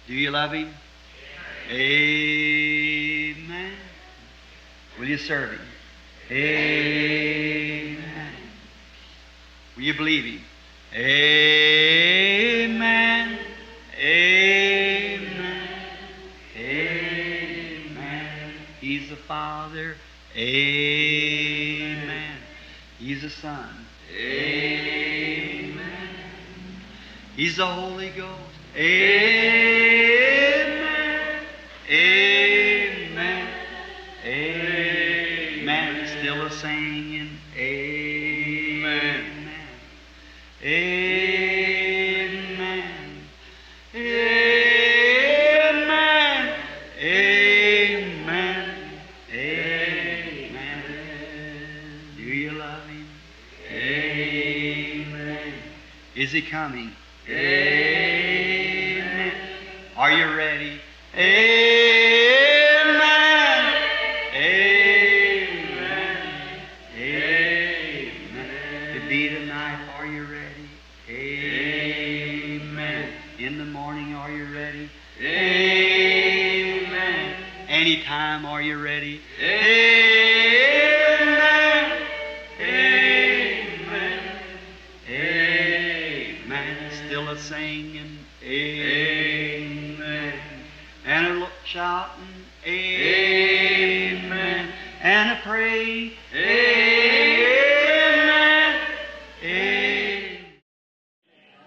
Do you love Him? Amen. Will you serve Him? Amen. Will you believe Him? Amen. Amen. Amen. He's the Father. Amen. He's the Son. Amen. He's the Holy Ghost. Amen. Amen. Amen. Still a singing. Amen. Amen. Amen. Amen. Amen. Do you love Him? Amen. Is He coming? Amen. Are you ready? Amen. Amen. Amen. To be tonight, are you ready? Amen. In the morning, are you ready? Amen. Anytime, are you ready? Amen. Amen. Amen. Still a singing. Amen. And a shouting. Amen. And a praying. Amen. Amen.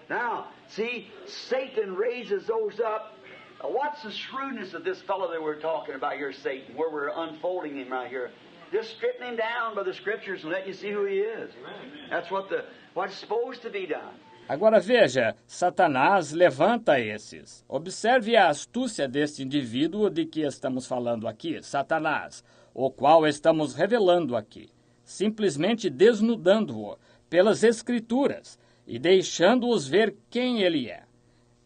Now, see, Satan raises those up. What's the shrewdness of this fellow that we're talking about here, Satan, where we're unfolding him right here? Just stripping him down by the Scriptures and letting you see who he is. That's what's supposed to be done. Agora veja, Satanás levanta esses. Observe a astúcia deste indivíduo de que estamos falando aqui, Satanás, o qual estamos revelando aqui, simplesmente desnudando-o pelas Escrituras e deixando-os ver quem ele é.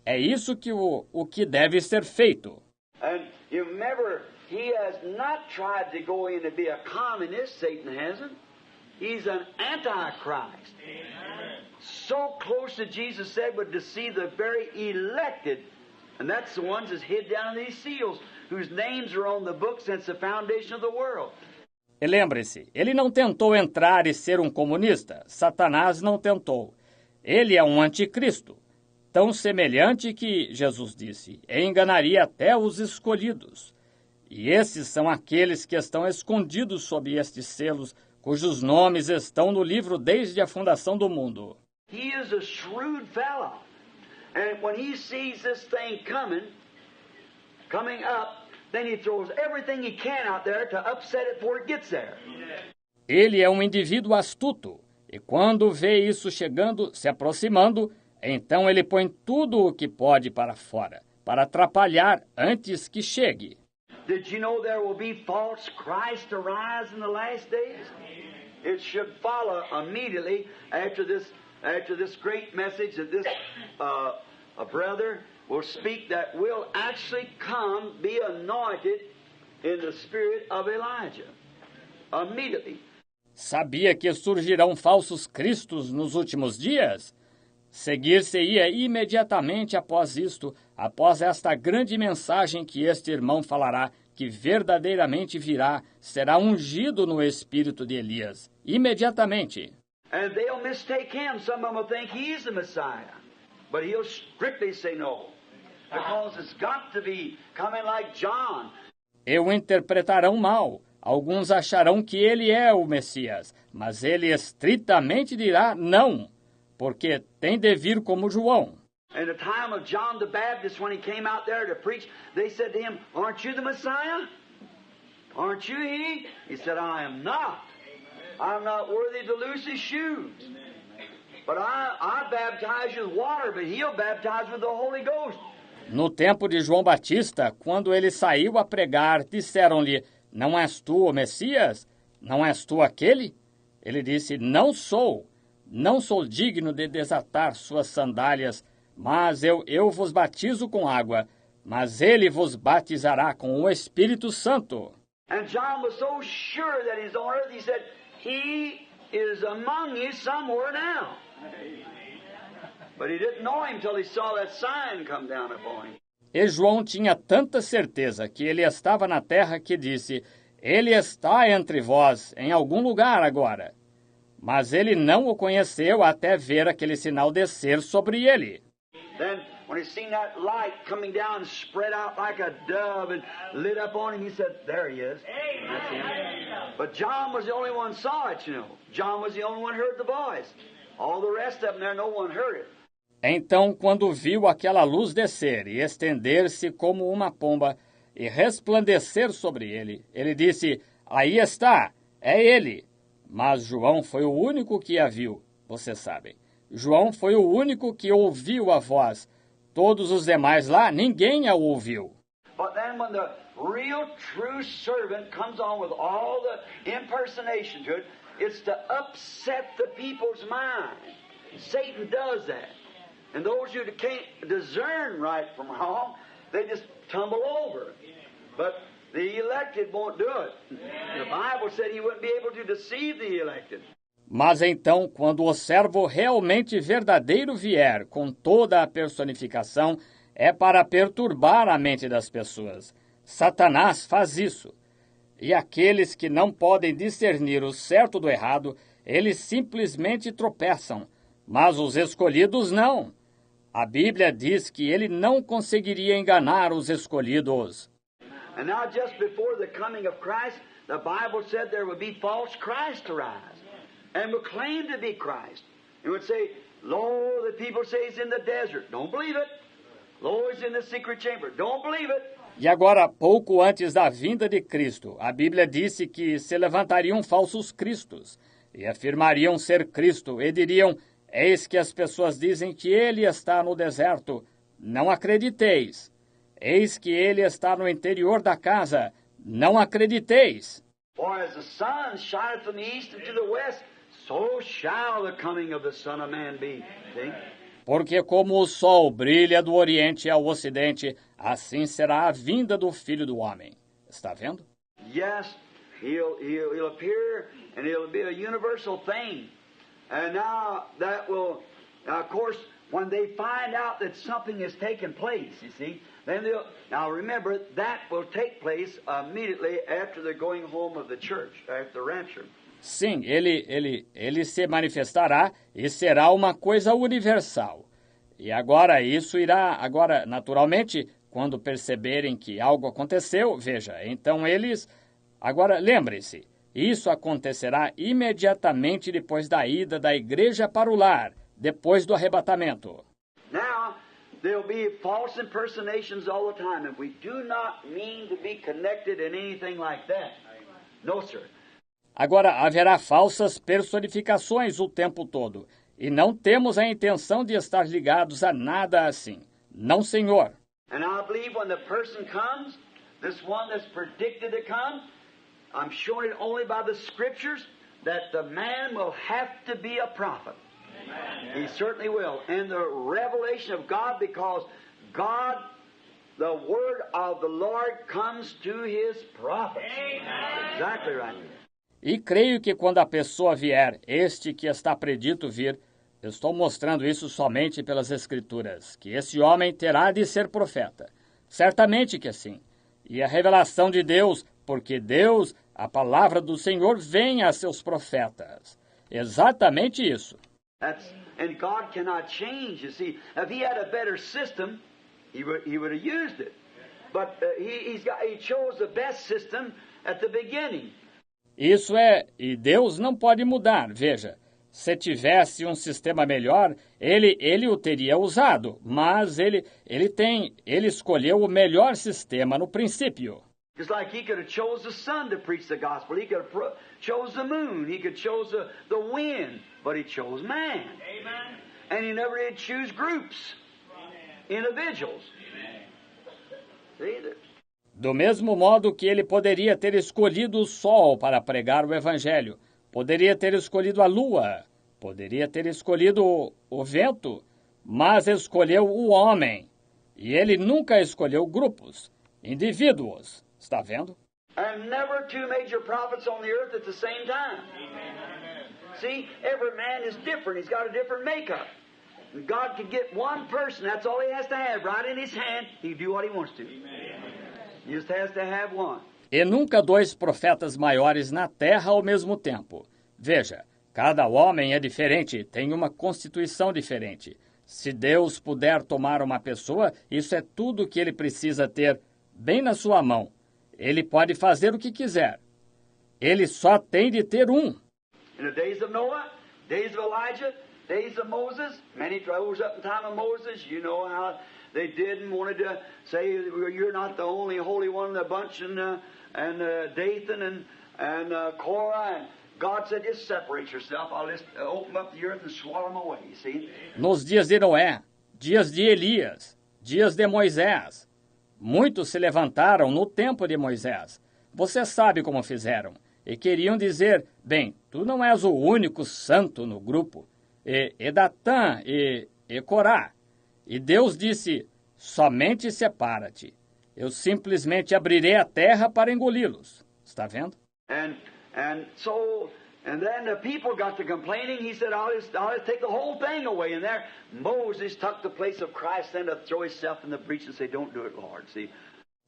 É isso que o que deve ser feito. And you remember, he has not tried to go in to be a communist, Satan hasn't. He's an antichrist. Amen. So close that Jesus said would deceive the very elected. And that's the ones that's hid down in these seals, whose names are on the book since the foundation of the world. E lembre-se, ele não tentou entrar e ser um comunista. Satanás não tentou. Ele é um anticristo, tão semelhante que, Jesus disse, enganaria até os escolhidos. E esses são aqueles que estão escondidos sob estes selos, cujos nomes estão no livro desde a fundação do mundo. He is a shrewd fellow. And when he sees this thing coming up, then he throws everything he can out there to upset it before it gets there. Ele é um indivíduo astuto, e quando vê isso chegando, se aproximando, então ele põe tudo o que pode para fora, para atrapalhar antes que chegue. Did you know there will be false Christ arise in the last days? It should follow immediately after this great message that this a brother will speak that will actually come, be anointed in the spirit of Elijah. Immediately. Sabia que surgirão falsos cristos nos últimos dias? Seguir-se-ia imediatamente após isto, após esta grande mensagem que este irmão falará, que verdadeiramente virá, será ungido no espírito de Elias, imediatamente. And they'll mistake him. Some of them will think he's the Messiah. But he'll strictly say no. Because it's got to be coming like John. E o interpretarão mal. Alguns acharão que ele é o Messias, mas ele estritamente dirá não, porque tem de vir como João. In the time of John the Baptist, when he came out there to preach, they said to him, "Aren't you the Messiah? Aren't you he?" He said, "I am not. I'm not worthy to loose his shoes. But I baptize you with water, but he'll baptize with the Holy Ghost." No tempo de João Batista, quando ele saiu a pregar, disseram-lhe, "Não és tu o Messias? Não és tu aquele?" Ele disse, "Não sou. Não sou digno de desatar suas sandálias, mas eu vos batizo com água, mas ele vos batizará com o Espírito Santo." And John was so sure that he's on earth, he said, "He is among you somewhere now." But he didn't know him till he saw that sign come down upon him. E João tinha tanta certeza que ele estava na terra que disse: Ele está entre vós, em algum lugar agora. Mas ele não o conheceu até ver aquele sinal descer sobre ele. Then, when he seen that light coming down and spread out like a dove and lit up on him, he said, there he is. That's him. But John was the only one saw it, you know. John was the only one heard the voice. All the rest of them there, no one heard it. Então, quando viu aquela luz descer e estender-se como uma pomba e resplandecer sobre ele, ele disse, aí está, é ele. Mas João foi o único que a viu, vocês sabem. João foi o único que ouviu a voz. Todos os demais lá, ninguém a ouviu. But then when the real true servant comes on with all the impersonation to it, it's to upset the people's mind. Satan does that. And those who can't discern right from wrong, they just tumble over. But the elected won't do it. The Bible said he wouldn't be able to deceive the elected. Mas então, quando o servo realmente verdadeiro vier, com toda a personificação, é para perturbar a mente das pessoas. Satanás faz isso. E aqueles que não podem discernir o certo do errado, eles simplesmente tropeçam. Mas os escolhidos não. A Bíblia diz que ele não conseguiria enganar os escolhidos. And now just before the coming of Christ, the Bible said there would be false Christ arise and would claim to be Christ. And would say, lo, the people say he's in the desert. Don't believe it. Lo, he's in the secret chamber. Don't believe it. E agora, pouco antes da vinda de Cristo, a Bíblia disse que se levantariam falsos cristos e afirmariam ser Cristo e diriam, eis que as pessoas dizem que ele está no deserto. Não acrediteis. Eis que ele está no interior da casa. Não acrediteis. For as the sun shineth from the east and to the west, so shall the coming of the Son of Man be. See? Porque como o sol brilha do oriente ao ocidente, assim será a vinda do Filho do Homem. Está vendo? Yes, he'll appear and it'll be a universal thing. And now that will, of course, when they find out that something has taken place, you see, then they'll, now remember, that will take place immediately after the going home of the church, after the rapture. Sim, ele se manifestará e será uma coisa universal. E agora isso irá, naturalmente, quando perceberem que algo aconteceu, veja, então eles... Agora, lembre-se, isso acontecerá imediatamente depois da ida da igreja para o lar, depois do arrebatamento. Now, there'll be false impersonations all the time, and we do not mean to be connected in anything like that. No, sir. Agora, haverá falsas personificações o tempo todo, e não temos a intenção de estar ligados a nada assim. Não, senhor. And I believe when the person comes, this one that's predicted to come, I'm showing it only by the Scriptures, that the man will have to be a prophet. He certainly will. And the revelation of God, because God, the word of the Lord comes to his prophets. Exactly right. E creio que quando a pessoa vier, este que está predito vir, eu estou mostrando isso somente pelas Escrituras, que esse homem terá de ser profeta. Certamente que sim. E a revelação de Deus, porque Deus, a palavra do Senhor, vem a seus profetas. Exatamente isso. And God cannot change. You see, if He had a better system, He would have used it. But He chose the best system at the beginning. Isso é, e Deus não pode mudar. Veja, se tivesse um sistema melhor, ele o teria usado, mas ele escolheu o melhor sistema no princípio. Just like He could have chose the sun to preach the gospel, He could have chose the moon, He could chose the wind, but He chose man. Amen. And He never did choose groups, individuals. See that? Do mesmo modo que ele poderia ter escolhido o sol para pregar o evangelho, poderia ter escolhido a lua, poderia ter escolhido o vento, mas escolheu o homem. E ele nunca escolheu grupos, indivíduos. Está vendo? And never two major prophets on the earth at the same time. See, every man is different. He's got a different makeup. And God can get one person, that's all He has to have, right in His hand. He can do what He wants to. He just has to have one. E nunca dois profetas maiores na terra ao mesmo tempo. Veja, cada homem é diferente, tem uma constituição diferente. Se Deus puder tomar uma pessoa, isso é tudo que Ele precisa ter bem na sua mão. Ele pode fazer o que quiser. Ele só tem de ter um. In the days of Noah, days of Elijah, days of Moses, many rose up in the time of Moses. You know how they did and wanted to say, you're not the only holy one in the bunch, and Dathan and Korah. And God said, just separate yourself. I'll just open up the earth and swallow them away, you see? Nos dias de Noé, dias de Elias, dias de Moisés. Muitos se levantaram no tempo de Moisés. Você sabe como fizeram. E queriam dizer, bem, tu não és o único santo no grupo. E Datã e Corá. E Deus disse, somente separa-te. Eu simplesmente abrirei a terra para engoli-los. Está vendo? And then the people got to complaining. He said, I'll just take the whole thing away. And there Moses took the place of Christ then to throw himself in the breach and say, don't do it, Lord. See?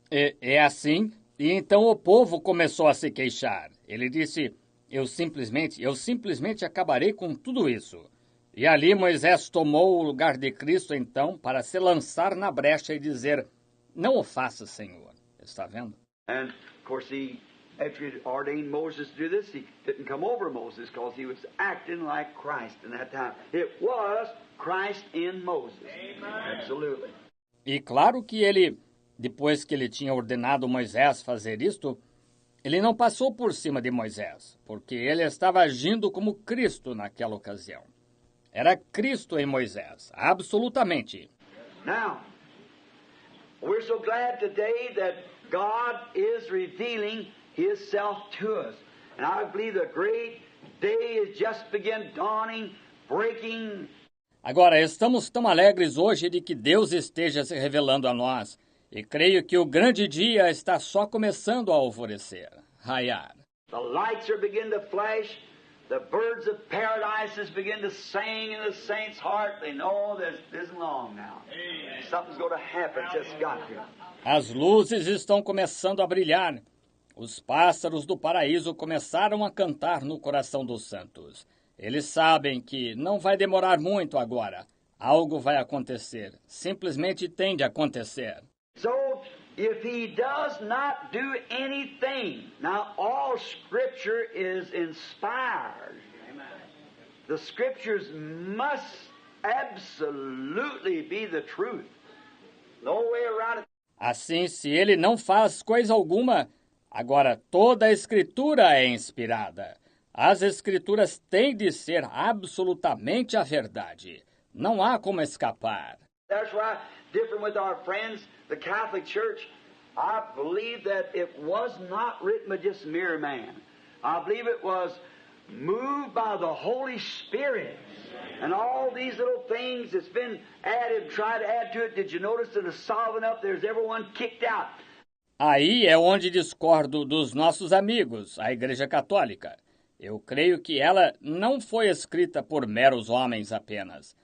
É assim. E então o povo começou a se queixar. Ele disse, eu simplesmente acabarei com tudo isso. E ali Moisés tomou o lugar de Cristo então para se lançar na brecha e dizer, não o faça, Senhor. Está vendo? And of course after he ordained Moses to do this, he didn't come over Moses because he was acting like Christ in that time. It was Christ in Moses. Amen. Absolutely. E claro que ele, depois que ele tinha ordenado Moisés fazer isto, ele não passou por cima de Moisés, porque ele estava agindo como Cristo naquela ocasião. Era Cristo em Moisés, absolutamente. Now, we're so glad today that God is revealing Himself to us. And I believe the great day is just begin dawning, breaking. Agora, estamos tão alegres hoje de que Deus esteja se revelando a nós. E creio que o grande dia está só começando a alvorecer, raiar. The lights are beginning to flash. The birds of paradise begin to sing in the saints' heart. They know this isn't long now. Something's going to happen. Just got to. As luzes estão começando a brilhar. Os pássaros do paraíso começaram a cantar no coração dos santos. Eles sabem que não vai demorar muito agora. Algo vai acontecer. Simplesmente tem de acontecer. So, if He does not do anything, now all Scripture is inspired. The Scriptures must absolutely be the truth. No way around it. Assim, se ele não faz coisa alguma, agora toda a Escritura é inspirada. As Escrituras têm de ser absolutamente a verdade. Não há como escapar. That's why, different with our friends, the Catholic Church, I believe that it was not written by just mere man. I believe it was moved by the Holy Spirit. And all these little things that's been added, tried to add to it, did you notice that it's solving up, there's everyone kicked out. Aí é onde discordo dos nossos amigos, a Igreja Católica. Eu creio que ela não foi escrita por meros homens apenas.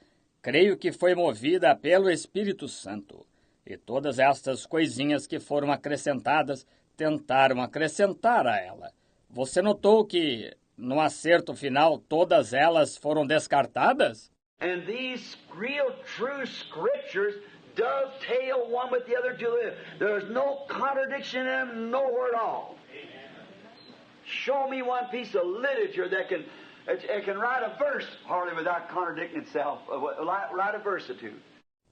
Creio que foi movida pelo Espírito Santo. E todas estas coisinhas que foram acrescentadas, tentaram acrescentar a ela. Você notou que, no acerto final, todas elas foram descartadas? And these real true scriptures dovetail one with the other to live. There's no contradiction in them nowhere at all. Show me one piece of literature that can write a verse hardly without contradicting itself. Write a verse or two.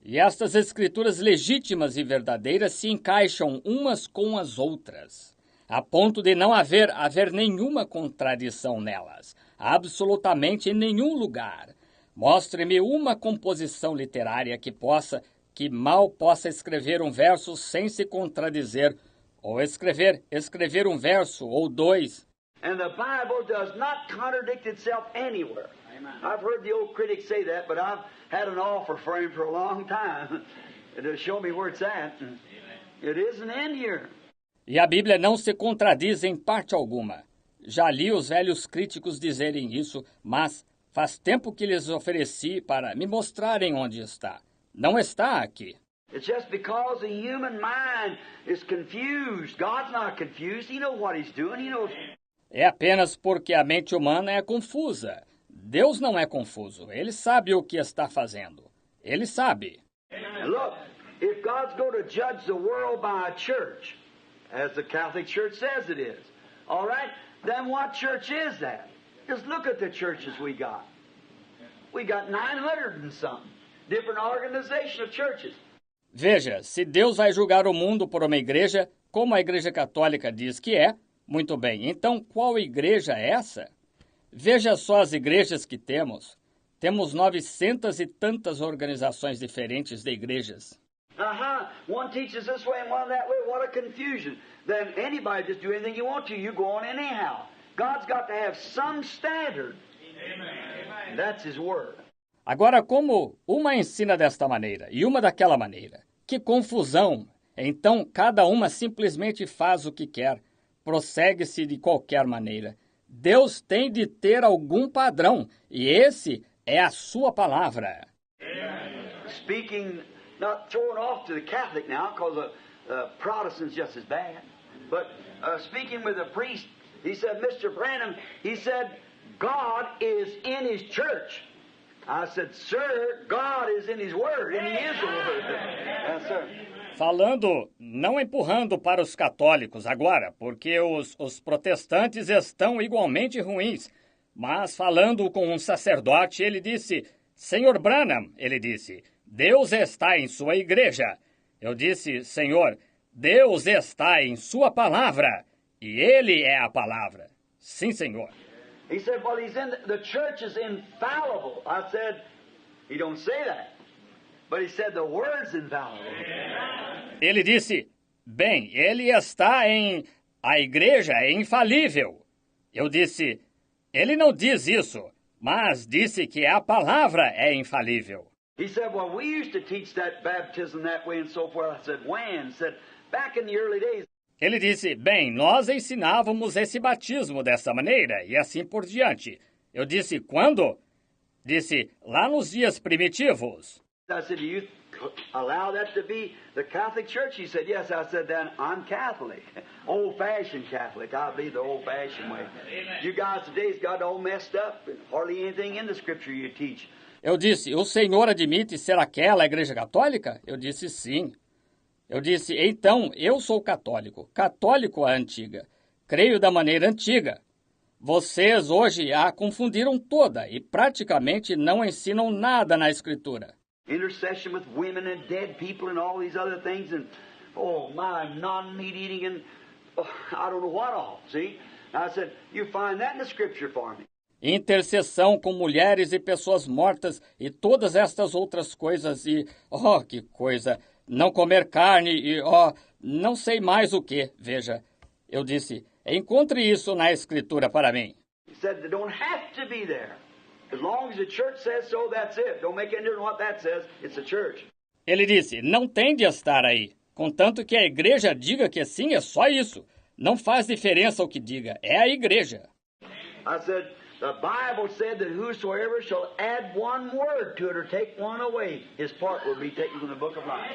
E estas escrituras legítimas e verdadeiras se encaixam umas com as outras, a ponto de não haver nenhuma contradição nelas, absolutamente em nenhum lugar. Mostre-me uma composição literária que mal possa escrever um verso sem se contradizer, ou escrever um verso ou dois. And the Bible does not contradict itself anywhere. I've heard the old critics say that, but I've had an offer for him for a long time to show me where it's at. It isn't in here. E a Bíblia não se contradiz em parte alguma. Já li os velhos críticos dizerem isso, mas Faz tempo que lhes ofereci para me mostrarem onde está. Não está aqui. It's just because the human mind is confused. God's not confused. He knows what He's doing. He knows. É apenas porque a mente humana é confusa. Deus não é confuso. Ele sabe o que está fazendo. Ele sabe. And look, if God's going to judge the world by a church, as the Catholic Church says it is, all right, then what church is that? Just look at the churches we got. We got 900 and something different organization of churches. Veja, se Deus vai julgar o mundo por uma igreja, como a Igreja Católica diz que é, muito bem, então qual igreja é essa? Veja só as igrejas que temos. Temos 900 e tantas organizações diferentes de igrejas. One teaches this way and one that way. What a confusion. Then anybody just do anything you want to. You go on anyhow. God's got to have some standard. Amen. That's His word. Agora, como uma ensina desta maneira e uma daquela maneira, que confusão! Então, cada uma simplesmente faz o que quer, prossegue-se de qualquer maneira. Deus tem de ter algum padrão, e esse é a sua palavra. Speaking, not throwing off to the Catholic now, because Protestants just as bad, but speaking with a priest, he said, Mr. Branham, he said, God is in His church. I said, sir, God is in His Word, and He is the Word. Yes, sir. Falando, não empurrando para os católicos agora, porque os protestantes estão igualmente ruins, mas falando com um sacerdote, ele disse, Senhor Branham, ele disse, Deus está em sua igreja. Eu disse, Senhor, Deus está em sua palavra, e Ele é a palavra. Sim, Senhor. He said, well, the church is infallible. I said, he don't say that. But he said the word's infallible. Ele disse, bem, ele está a igreja é infalível. Eu disse, ele não diz isso, mas disse que a palavra é infalível. He said, well, we used to teach that baptism that way and so forth. I said, when? He said, back in the early days. Ele disse, bem, nós ensinávamos esse batismo dessa maneira e assim por diante. Eu disse, quando? Disse, lá nos dias primitivos. I said, do you allow that to be the Catholic Church? He said, yes. I said, then I'm Catholic. Old-fashioned Catholic. I believe the old-fashioned way. Amen. You guys today's got all messed up and hardly anything in the Scripture you teach. Eu disse, o senhor admite ser aquela igreja católica? Eu disse, sim. Eu disse, então, eu sou católico. Católico a antiga. Creio da maneira antiga. Vocês hoje a confundiram toda e praticamente não ensinam nada na Escritura. Intercession with women and dead people and all these other things and, oh my, non-meat eating and I don't know what all, see? And I said, you find that in the Scripture for me. Intercessão com mulheres e pessoas mortas e todas estas outras coisas e, oh, que coisa, não comer carne e, oh, não sei mais o que, veja. Eu disse, encontre isso na Escritura para mim. He said, they don't have to be there. As long as the church says so, that's it. Don't make any difference what that says. It's the church. Ele disse, não tem de estar aí. Contanto que a igreja diga que sim, é só isso. Não faz diferença o que diga, é a igreja. I said, the Bible said that whosoever shall add one word to it or take one away, his part will be taken from the book of life.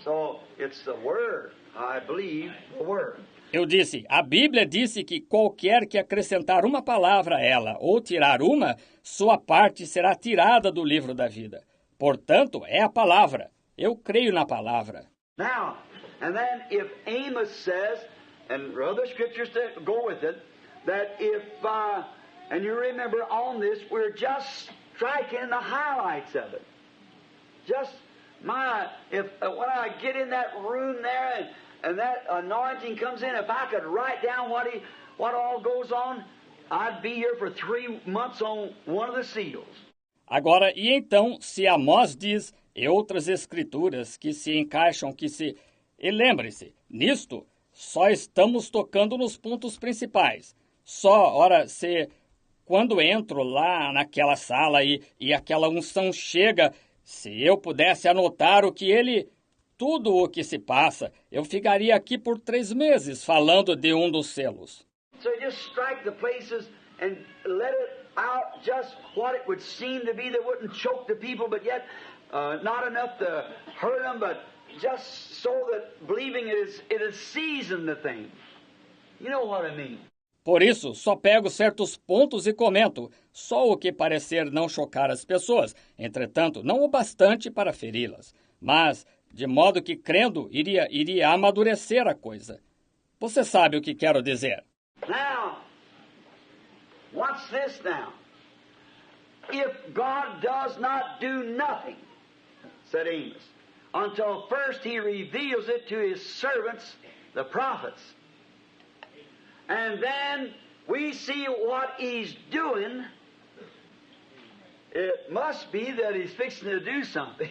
So, it's the word. I believe the word. Eu disse, a Bíblia disse que qualquer que acrescentar uma palavra a ela ou tirar uma, sua parte será tirada do livro da vida. Portanto, é a palavra. Eu creio na palavra. Now, and then if Amos says, and other scriptures that go with it, that if, and you remember on this, we're just striking the highlights of it. Just when I get in that room there and that anointing comes in, if I could write down what all goes on, I'd be here for 3 months on one of the seals. Agora, e então, se Amós diz, e outras escrituras que se encaixam, E lembre-se, nisto, só estamos tocando nos pontos principais. Quando entro lá naquela sala e aquela unção chega, se eu pudesse anotar tudo o que se passa, eu ficaria aqui por 3 meses falando de um dos selos. So just strike the places and let it out just what it would seem to be that wouldn't choke the people, but yet not enough to hurt them, but just so that believing it is seasoned the thing. You know what I mean? Por isso, só pego certos pontos e comento, só o que parecer não chocar as pessoas, entretanto, não o bastante para feri-las, mas de modo que, crendo, iria amadurecer a coisa. Você sabe o que quero dizer. Now, what's this now? If God does not do nothing, said Amos, until first he reveals it to his servants, the prophets. And then we see what he's doing. It must be that he's fixing to do something.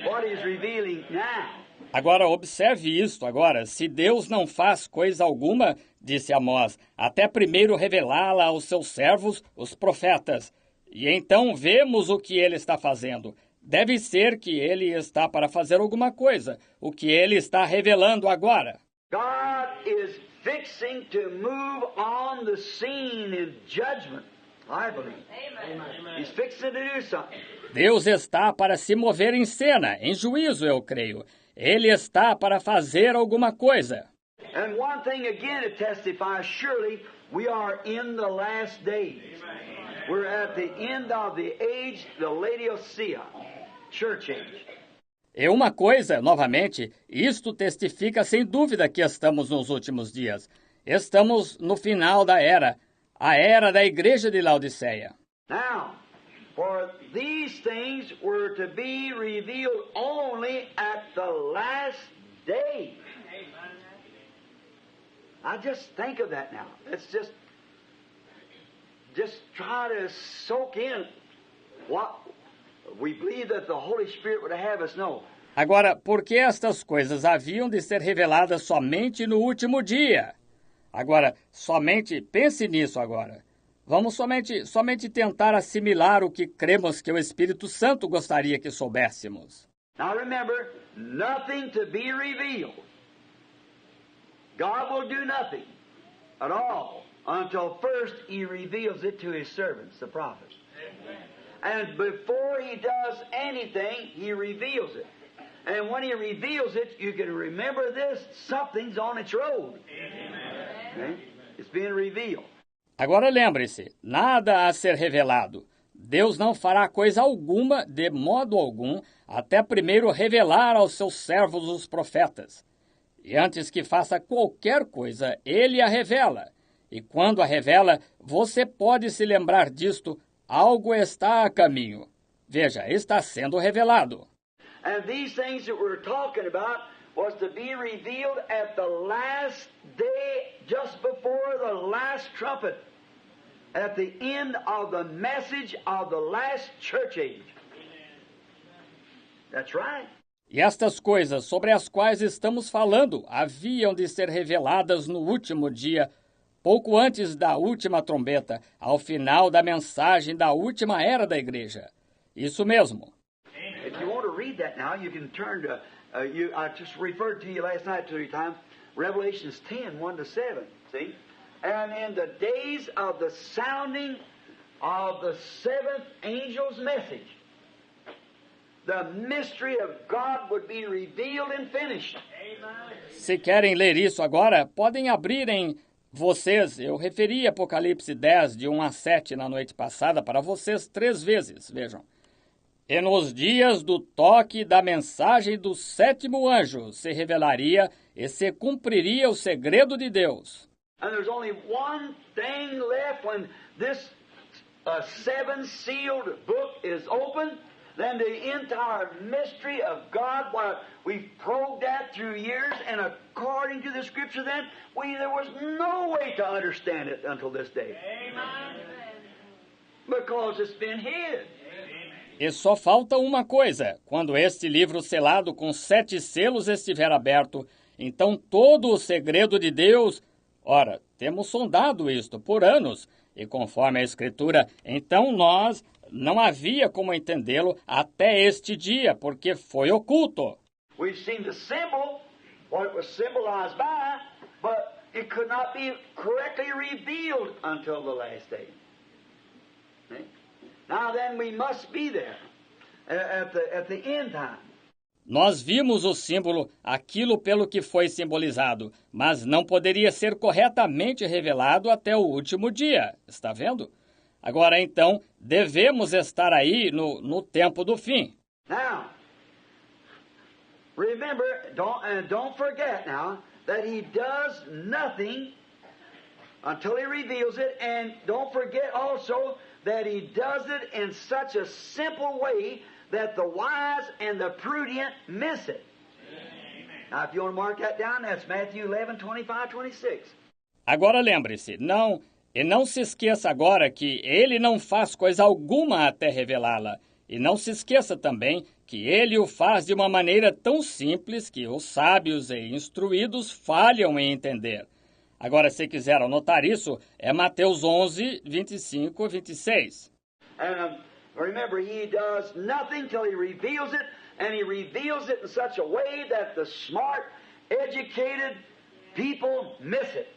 What he's revealing now. Agora observe isto agora. Se Deus não faz coisa alguma, disse Amós, até primeiro revelá-la aos seus servos, os profetas. E então vemos o que ele está fazendo. Deve ser que ele está para fazer alguma coisa, o que ele está revelando agora. God is fixing to move on the scene in judgment, I believe. Amen. He's fixing to do something. Deus está para se mover em cena, em juízo, eu creio. Ele está para fazer alguma coisa. And one thing again it testifies, surely we are in the last days. We're at the end of the age, the Laodicea, church age. E uma coisa, novamente, isto testifica sem dúvida que estamos nos últimos dias. Estamos no final da era, a era da igreja de Laodiceia. Now, for these things were to be revealed only at the last day. I just think of that now. Let's just try to soak in what we believe that the Holy Spirit would have us know. Agora, por que estas coisas haviam de ser reveladas somente no último dia? Agora, pense nisso agora. Vamos somente tentar assimilar o que cremos que o Espírito Santo gostaria que soubéssemos. Now remember, nothing to be revealed. God will do nothing at all until first he reveals it to his servants, the prophets. And before he does anything, he reveals it. And when he reveals it, you can remember this, something's on its road. Okay? It's being revealed. Agora lembre-se, nada a ser revelado. Deus não fará coisa alguma, de modo algum, até primeiro revelar aos seus servos os profetas. E antes que faça qualquer coisa, ele a revela. E quando a revela, você pode se lembrar disto, algo está a caminho. Veja, está sendo revelado. And these things that we're talking about was to be revealed at the last day, just before the last trumpet, at the end of the message of the last church age. That's right. E estas coisas sobre as quais estamos falando haviam de ser reveladas no último dia, pouco antes da última trombeta, ao final da mensagem da última era da igreja. Isso mesmo. If you want to read that now, you can turn to, I just referred to you last night 3 times, Revelations 10, 1-7, see? And in the days of the sounding of the 7th angel's message, the mystery of God would be revealed and finished. Se querem ler isso agora, podem abrir em vocês. Eu referi Apocalipse 10, de 1-7 na noite passada para vocês 3 vezes, vejam. E nos dias do toque da mensagem do 7º anjo se revelaria e se cumpriria o segredo de Deus. And there's only one thing left when this 7-sealed book is opened, then the entire mystery of God, what we've probed that through years, and according to the Scripture then, there was no way to understand it until this day. Amen. Because it's been hid. E só falta uma coisa. Quando este livro selado com 7 selos estiver aberto, então todo o segredo de Deus... Ora, temos sondado isto por anos, e conforme a Escritura, então nós não havia como entendê-lo até este dia, porque foi oculto. We've seen the symbol, what it was symbolized by, but it could not be correctly revealed until the last day. Now then, we must be there at the end time. Nós vimos o símbolo, aquilo pelo que foi simbolizado, mas não poderia ser corretamente revelado até o último dia. Está vendo? Agora, então, devemos estar aí no tempo do fim. Now, remember, don't forget now, that He does nothing until He reveals it, and don't forget also that He does it in such a simple way that the wise and the prudent miss it. Amen. Now, if you want to mark that down, that's Matthew 11, 25, 26. Agora lembre-se, não se esqueça agora que Ele não faz coisa alguma até revelá-la. E não se esqueça também que Ele o faz de uma maneira tão simples que os sábios e instruídos falham em entender. Agora, se quiser anotar isso, é Mateus 11, 25 e 26. Remember, He does nothing till He reveals it, and He reveals it in such a way that the smart, educated people miss it.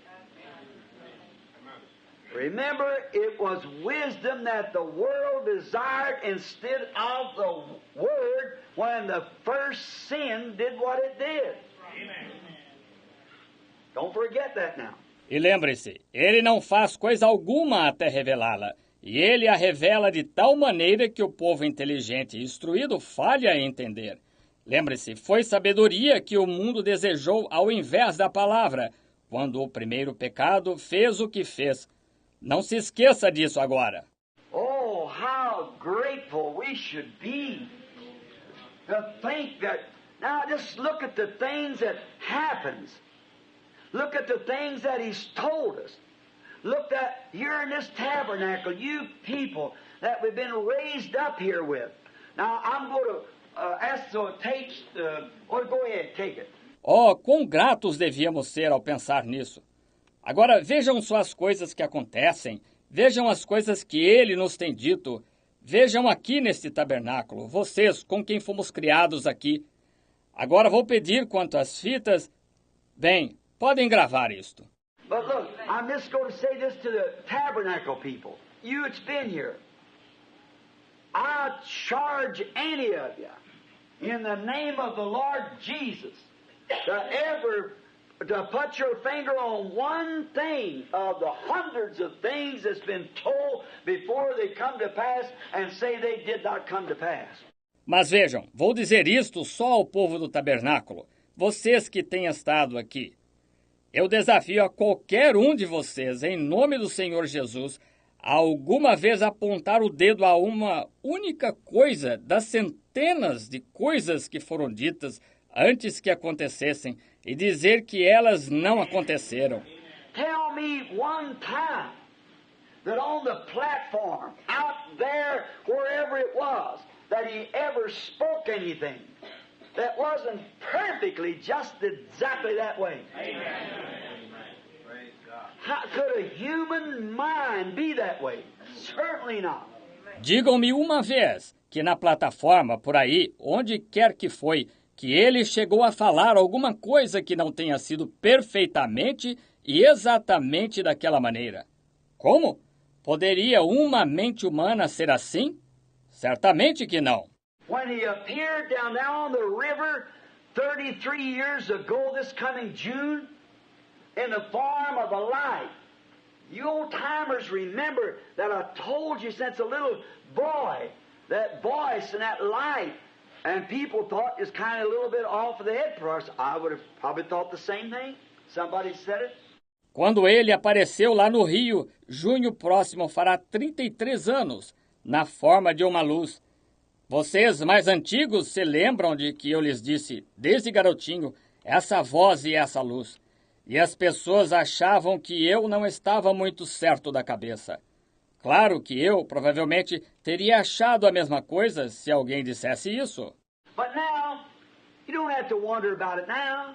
Remember, it was wisdom that the world desired instead of the Word when the first sin did what it did. Amen. Don't forget that now. E lembre-se, Ele não faz coisa alguma até revelá-la. E Ele a revela de tal maneira que o povo inteligente e instruído falha em entender. Lembre-se, foi sabedoria que o mundo desejou ao invés da palavra, quando o primeiro pecado fez o que fez. Não se esqueça disso agora. Oh, how grateful we should be to think that. Now just look at the things that happens. Look at the things that He's told us. Look that here in this tabernacle, you people that we've been raised up here with. Now I'm going to ask so it takes. Go ahead, take it. Oh, quão gratos devíamos ser ao pensar nisso. Agora vejam só as coisas que acontecem. Vejam as coisas que Ele nos tem dito. Vejam aqui neste tabernáculo, vocês com quem fomos criados aqui. Agora vou pedir quanto às fitas. Bem, podem gravar isto. But look, I'm just going to say this to the tabernacle people. You that's been here. I charge any of you, in the name of the Lord Jesus, to put your finger on one thing of the hundreds of things that's been told before they come to pass and say they did not come to pass. Mas vejam, vou dizer isto só ao povo do tabernáculo, vocês que têm estado aqui. Eu desafio a qualquer um de vocês, em nome do Senhor Jesus, a alguma vez apontar o dedo a uma única coisa das centenas de coisas que foram ditas antes que acontecessem e dizer que elas não aconteceram. Tell me one time that on the platform, out there, wherever it was, that He ever spoke anything that wasn't perfectly just exactly that way. Amen. How could a human mind be that way? Certainly not. Digam-me uma vez que na plataforma, por aí, onde quer que foi, que Ele chegou a falar alguma coisa que não tenha sido perfeitamente e exatamente daquela maneira. Como? Poderia uma mente humana ser assim? Certamente que não. When He appeared down there on the river 33 years ago this coming June in the form of a light, you old-timers remember that I told you since a little boy, that voice and that light, and people thought it's kind of a little bit off of the head for us. I would have probably thought the same thing. Somebody said it. Quando Ele apareceu lá no Rio, junho próximo fará 33 anos, na forma de uma luz. Vocês mais antigos se lembram de que eu lhes disse, desde garotinho, essa voz e essa luz. E as pessoas achavam que eu não estava muito certo da cabeça. Claro que eu, provavelmente, teria achado a mesma coisa se alguém dissesse isso. But now, you don't have to wonder about it now.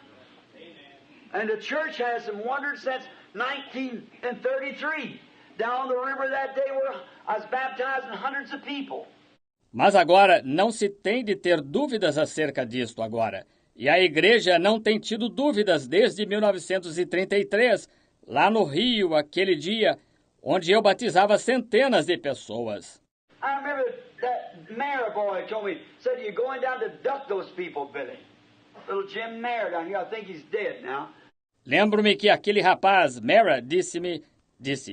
And the church hasn't wondered since 1933. Down the river that day where I was baptizing hundreds of people. Mas agora não se tem de ter dúvidas acerca disto agora. E a igreja não tem tido dúvidas desde 1933, lá no Rio, aquele dia, onde eu batizava centenas de pessoas. I remember that Mayer boy told me, said, you're going down to duck those people, Billy. Little Jim Mayer down here, I think he's dead now. Lembro-me que aquele rapaz, Mara, disse,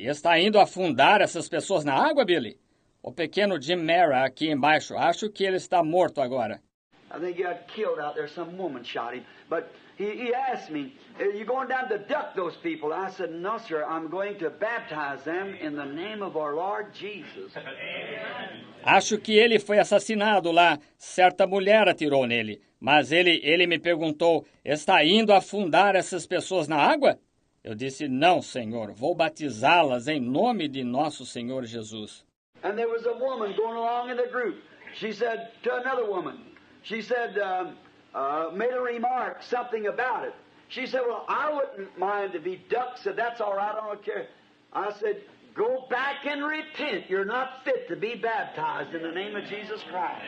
está indo afundar essas pessoas na água, Billy? O pequeno Jim Mara aqui embaixo, acho que ele está morto agora. I think he got killed out there. Some woman shot him. But he asked me, are you going down to duck those people? I said, no, sir. I'm going to baptize them in the name of our Lord Jesus. Acho que ele foi assassinado lá. Certa mulher atirou nele. Mas ele me perguntou, está indo afundar essas pessoas na água? Eu disse, não, Senhor. Vou batizá-las em nome de nosso Senhor Jesus. And there was a woman going along in the group. She said to another woman, she said, made a remark, something about it. She said, well, I wouldn't mind to be ducked. Said, that's all right, I don't care. I said, go back and repent. You're not fit to be baptized in the name of Jesus Christ.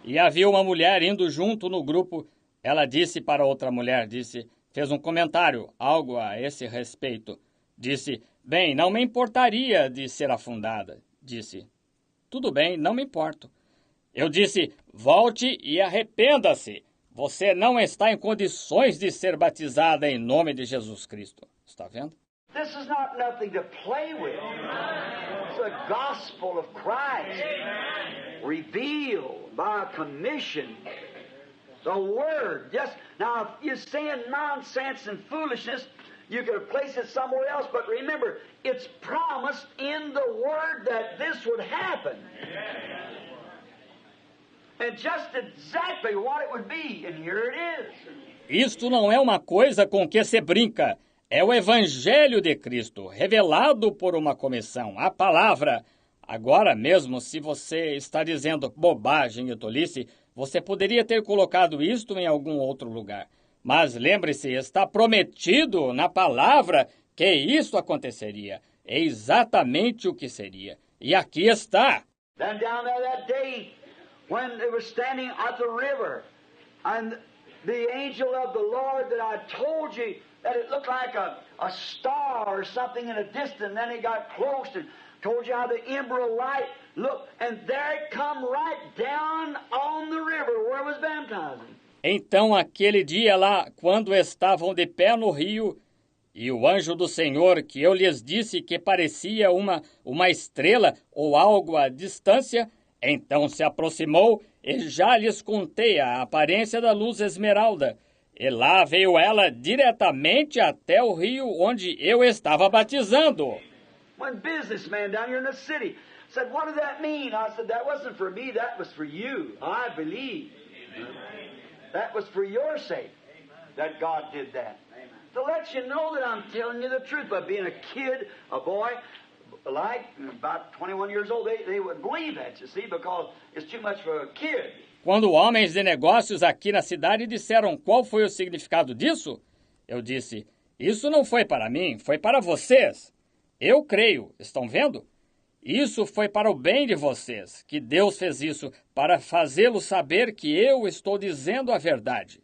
E havia uma mulher indo junto no grupo. Ela disse para outra mulher, fez um comentário, algo a esse respeito. Disse, bem, não me importaria de ser afundada. Disse, tudo bem, não me importo. Eu disse, volte e arrependa-se. Você não está em condições de ser batizada em nome de Jesus Cristo. Está vendo? This is not nothing to play with. It's the gospel of Christ revealed by a commission. The Word. Just now, if you're saying nonsense and foolishness, you could place it somewhere else, but remember, it's promised in the Word that this would happen. And just exactly what it would be, and here it is. Isto não é uma coisa com que se brinca. É o Evangelho de Cristo, revelado por uma comissão, a palavra. Agora mesmo, se você está dizendo bobagem e tolice, você poderia ter colocado isto em algum outro lugar. Mas lembre-se, está prometido na palavra que isso aconteceria. É exatamente o que seria. E aqui está. Then down there that day, when they were standing at the river, and the angel of the Lord that I told you that it looked like a star or something in a distance, then he got close and told you how the embryo light looked, and there it come right down on the river where it was baptizing. Então, aquele dia lá, quando estavam de pé no rio, e o anjo do Senhor, que eu lhes disse que parecia uma estrela ou algo à distância, então se aproximou e já lhes contei a aparência da luz esmeralda. E lá veio ela diretamente até o rio onde eu estava batizando. One businessman down here in the city said, what does that mean? I said, that wasn't for me, that was for you. I believe. That was for your sake that God did that. To let you know that I'm telling you the truth. But being a kid, a boy, like about 21 years old, they wouldn't believe that, you see, because it's too much for a kid. Quando homens de negócios aqui na cidade disseram qual foi o significado disso, eu disse, isso não foi para mim, foi para vocês. Eu creio, estão vendo? Isso foi para o bem de vocês, que Deus fez isso para fazê-los saber que eu estou dizendo a verdade.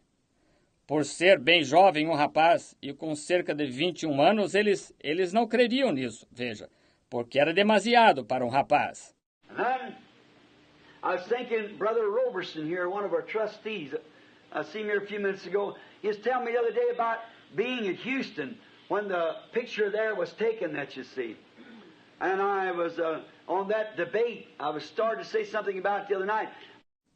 Por ser bem jovem um rapaz e com cerca de 21 anos, eles não creriam nisso, veja, porque era demasiado para um rapaz. And I was thinking, Brother Roberson here, one of our trustees, I seen him here a few minutes ago, he was telling me the other day about being at Houston when the picture there was taken that you see. And I was on that debate, I was starting to say something about it the other night.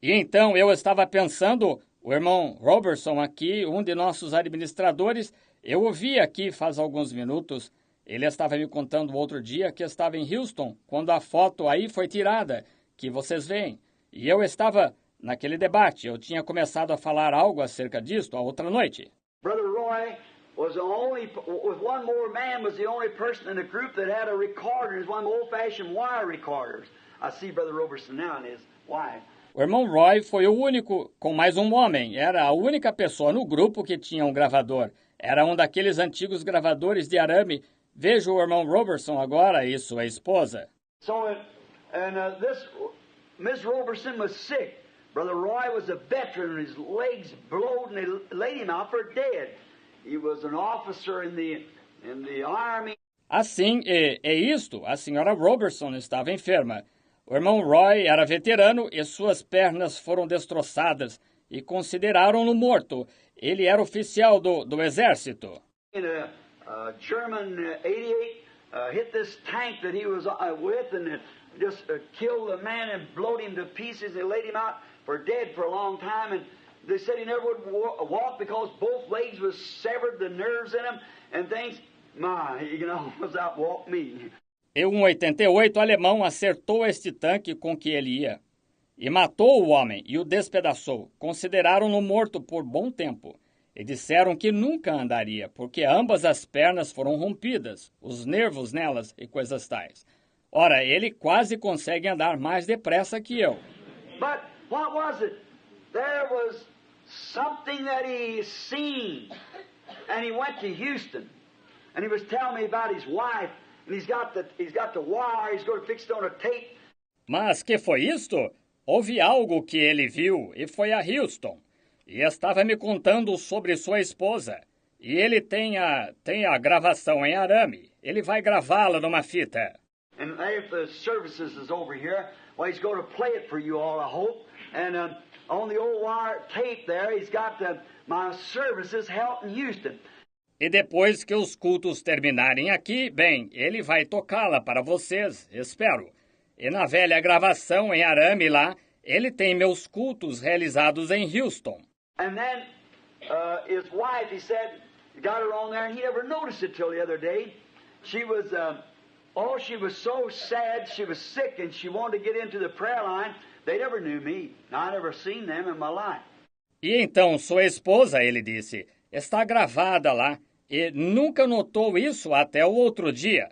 E então eu estava pensando, o irmão Robertson aqui, um de nossos administradores, eu ouvi aqui faz alguns minutos, ele estava me contando outro dia que estava em Houston, quando a foto aí foi tirada, que vocês veem. E eu estava naquele debate, eu tinha começado a falar algo acerca disto a outra noite. Brother Roy was the only, with one more man, was the only person in the group that had a recorder. It was one of the old-fashioned wire recorders. I see Brother Roberson now and his wife. O irmão Roy foi o único, com mais um homem. Era a única pessoa no grupo que tinha um gravador. Era um daqueles antigos gravadores de arame. Veja o irmão Robertson agora e sua esposa. So, this Miss Roberson was sick. Brother Roy was a veteran, and his legs blowed, and they laid him out for dead. He was an officer in the army. Assim, é isto. A senhora Robertson estava enferma. O irmão Roy era veterano e suas pernas foram destroçadas e consideraram-no morto. Ele era oficial do exército. In a German 88 hit this tank that he was with and it just killed the man and blowed him to pieces. They laid him out for dead for a long time, and they said he never would walk because both legs was severed, the nerves in him, and things. My, you can almost outwalk me. E um 88 alemão acertou este tanque com que ele ia e matou o homem e o despedaçou. Consideraram-no morto por bom tempo e disseram que nunca andaria, porque ambas as pernas foram rompidas, os nervos nelas e coisas tais. Ora, ele quase consegue andar mais depressa que eu. But what was it? There was something that he seen, and he went to Houston, and he was telling me about his wife. And he's got the wire, he's going to fix it on a tape. Mas que foi isto? Houve algo que ele viu e foi a Houston. E estava me contando sobre sua esposa. E ele tem a gravação em arame. Ele vai gravá-la numa fita. And if the services is over here, well, he's going to play it for you all, I hope. And on the old wire tape there, he's got my services held in Houston. E depois que os cultos terminarem aqui, bem, ele vai tocá-la para vocês, espero. E na velha gravação em arame lá, ele tem meus cultos realizados em Houston. And then his wife, he said, got her on there, and he never noticed it till the other day. She was so sad, she was sick, and she wanted to get into the prayer line. They never knew me. I never seen them in my life. E então sua esposa, ele disse, está gravada lá. E nunca notou isso até o outro dia.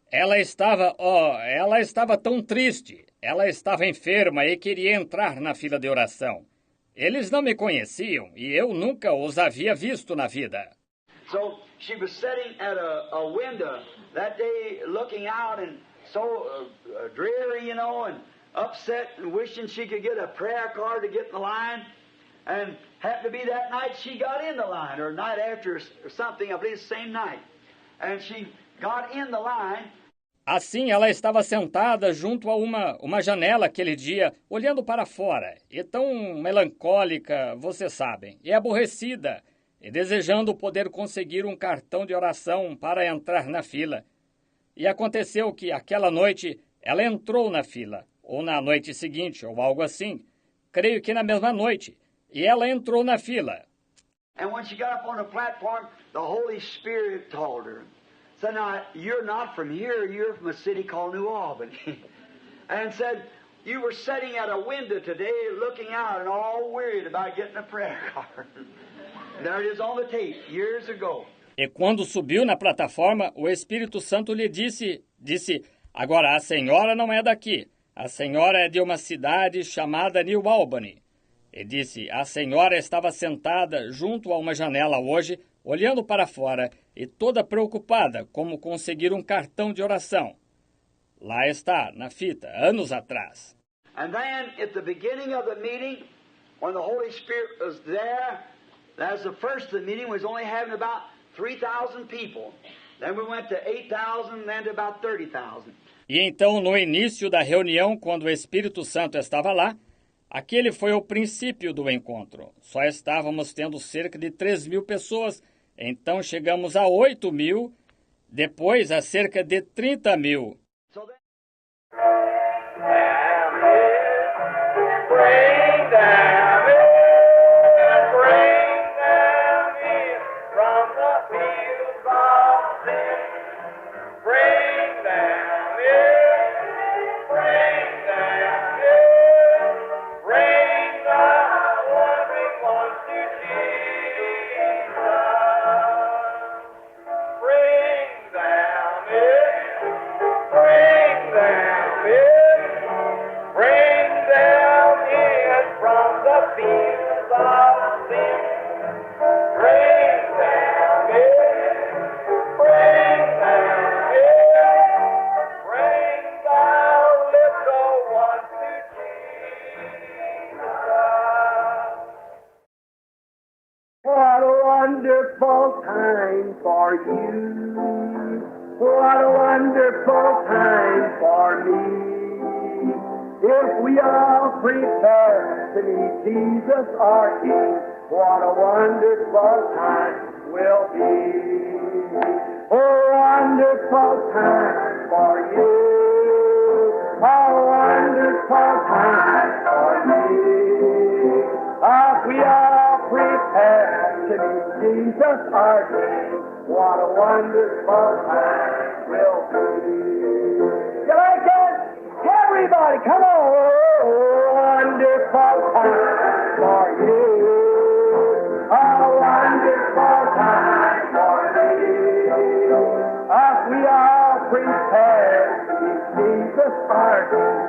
Ela estava tão triste. Ela estava enferma e queria entrar na fila de oração. Eles não me conheciam e eu nunca os havia visto na vida. So she was sitting at a window that day looking out and so dreary, you know, and upset and wishing she could get a prayer card to get in the line. And happened to be that night she got in the line, or night after or something, I believe the same night. And she got in the line. Assim, ela estava sentada junto a uma janela aquele dia, olhando para fora, e tão melancólica, vocês sabem, e aborrecida, e desejando poder conseguir um cartão de oração para entrar na fila. E aconteceu que aquela noite ela entrou na fila, ou na noite seguinte, ou algo assim. Creio que na mesma noite. E ela entrou na fila. And when she got up on the platform, the Holy Spirit told her, said, now, you're not from here, you're from a city called New Albany. And said, you were sitting at a window today looking out and all worried about getting a prayer card. There it is on the tape, years ago. E quando subiu na plataforma, o Espírito Santo lhe disse, agora a senhora não é daqui, a senhora é de uma cidade chamada New Albany. E disse, a senhora estava sentada junto a uma janela hoje, olhando para fora e toda preocupada como conseguir um cartão de oração. Lá está, na fita, anos atrás. And then, at the beginning of the meeting, when the Holy Spirit was there, as the first of the meeting was only having about 3,000 people. Then we went to 8,000, then to about 30,000. E então, no início da reunião, quando o Espírito Santo estava lá, aquele foi o princípio do encontro. Só estávamos tendo cerca de 3.000 pessoas, então chegamos a 8.000, depois a cerca de 30.000. So then, What a wonderful time for you. What a wonderful time for me. if we all prepare to meet Jesus our King, what a wonderful time will be. A wonderful time for you, a wonderful time for me. If we all prepare to meet Jesus our King, what a wonderful time will be. You like it? Everybody, come on! Wonderful time for you, a wonderful time for me. If we all prepare to meet Jesus our King,